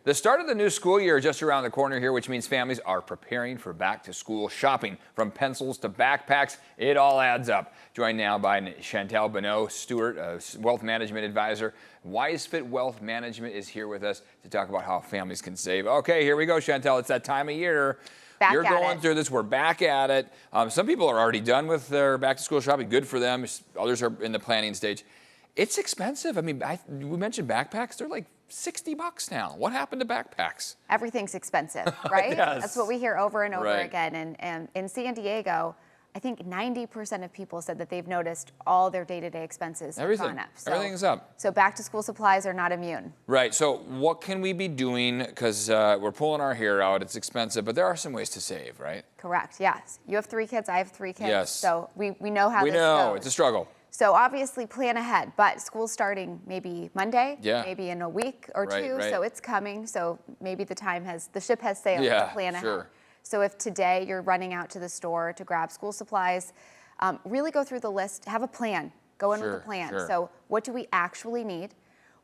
The start of the new school year is just around the corner here, which means families are preparing for back-to-school shopping. From pencils to backpacks, it all adds up. Joined now by Chantel Bonneau-Stewart, a wealth management advisor. WiseFit Wealth Management is here with us to talk about how families can save. Okay, here we go, Chantel. It's that time of year. You're going through this. We're back at it. Some people are already done with their back-to-school shopping. Good for them. Others are in the planning stage. It's expensive. I mean, we mentioned backpacks. They're like $60 now. What happened to backpacks? Everything's expensive, right? Yes. That's what we hear over and over again. And in San Diego, I think 90% of people said that they've noticed all their day-to-day expenses have gone up. Everything's up. So back-to-school supplies are not immune. Right. So what can we be doing? Because we're pulling our hair out. It's expensive, but there are some ways to save, right? Correct. Yes. You have 3 kids. I have 3 kids. Yes. So we know how this goes. We know. It's a struggle. So obviously plan ahead, but school's starting maybe Monday, Yeah. maybe in a week or two, Right. so it's coming. So maybe the ship has sailed to plan ahead. Sure. So if today you're running out to the store to grab school supplies, really go through the list, have a plan, go in with a plan. Sure. So what do we actually need?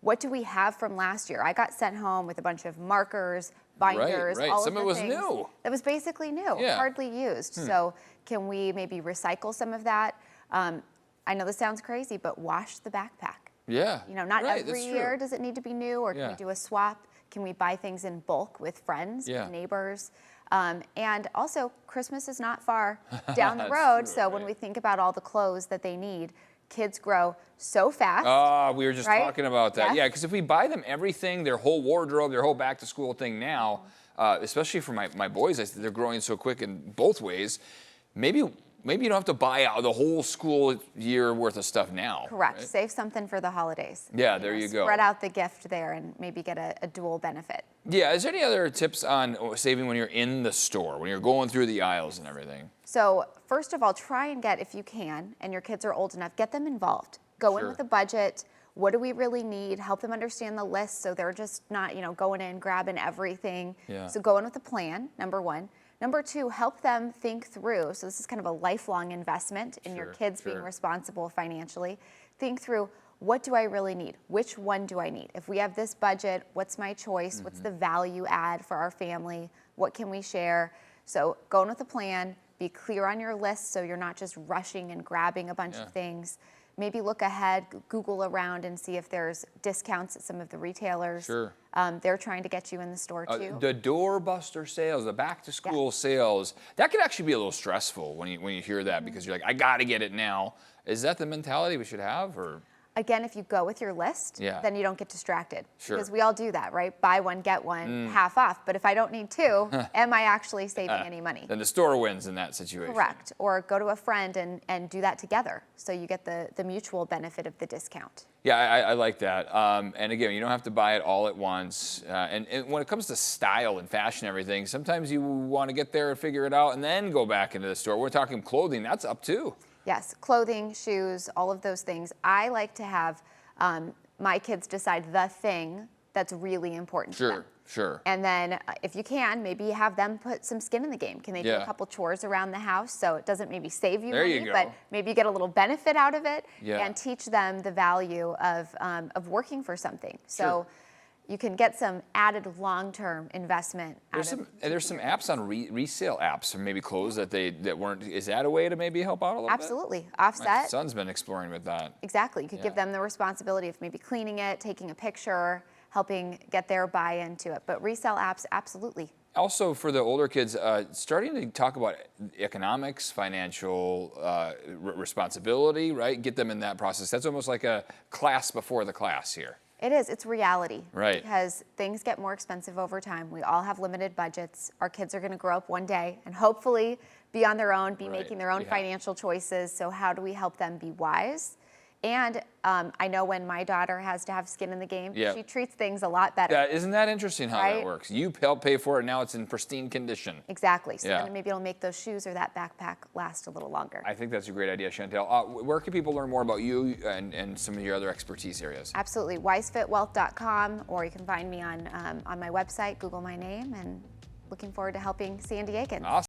What do we have from last year? I got sent home with a bunch of markers, binders, Right. all Some of of the it was things new. that was basically new, Yeah. hardly used. So can we maybe recycle some of that? I know this sounds crazy, but wash the backpack. Yeah. You know, not every that's year true. does it need to be new, or can we do a swap? Can we buy things in bulk with friends, with neighbors? And also, Christmas is not far down the road, true, so when we think about all the clothes that they need, kids grow so fast. Oh, we were just right? talking about that. Yes. Yeah, because if we buy them everything, their whole wardrobe, their whole back-to-school thing now, especially for my boys, they're growing so quick in both ways, maybe you don't have to buy out the whole school year worth of stuff now. Correct. Right? Save something for the holidays. Yeah, there you go. Spread out the gift there and maybe get a dual benefit. Yeah, is there any other tips on saving when you're in the store, when you're going through the aisles and everything? So first of all, try and get, if you can, and your kids are old enough, get them involved. Go in with a budget. What do we really need? Help them understand the list so they're just not, going in, grabbing everything. Yeah. So go in with a plan, number 1. Number 2, help them think through. So this is kind of a lifelong investment in your kids being responsible financially. Think through, what do I really need? Which one do I need? If we have this budget, what's my choice? What's the value add for our family? What can we share? So go in with a plan, be clear on your list so you're not just rushing and grabbing a bunch of things. Maybe look ahead, Google around and see if there's discounts at some of the retailers. Sure. They're trying to get you in the store too. The doorbuster sales, the back-to-school sales, that could actually be a little stressful when you hear that because you're like, I got to get it now. Is that the mentality we should have, or? Again, if you go with your list, then you don't get distracted. Sure. Because we all do that, right? Buy one, get one, half off. But if I don't need 2, am I actually saving any money? Then the store wins in that situation. Correct. Or go to a friend and do that together. So you get the mutual benefit of the discount. Yeah, I like that. And again, you don't have to buy it all at once. And when it comes to style and fashion and everything, sometimes you want to get there and figure it out and then go back into the store. We're talking clothing, that's up too. Yes, clothing, shoes, all of those things. I like to have my kids decide the thing that's really important to them. Sure. And then if you can, maybe have them put some skin in the game. Can they do a couple chores around the house so it doesn't maybe save you money, but maybe you get a little benefit out of it and teach them the value of working for something. So you can get some added long-term investment. There's some apps on resale apps for maybe clothes that weren't. Is that a way to maybe help out a little bit? Absolutely. Offset. My son's been exploring with that. Exactly. You could give them the responsibility of maybe cleaning it, taking a picture, helping get their buy-in to it. But resale apps, absolutely. Also, for the older kids, starting to talk about economics, financial responsibility, right? Get them in that process. That's almost like a class before the class here. It is. It's reality. Right. Because things get more expensive over time. We all have limited budgets. Our kids are going to grow up one day and hopefully be on their own, be making their own financial choices. So how do we help them be wise? And I know when my daughter has to have skin in the game, she treats things a lot better. Isn't that interesting how that works? You help pay for it, now it's in pristine condition. Exactly. So then maybe it'll make those shoes or that backpack last a little longer. I think that's a great idea, Chantel. Where can people learn more about you and some of your other expertise areas? Absolutely. WiseFitWealth.com, or you can find me on my website, Google my name, and looking forward to helping San Diegans. Awesome.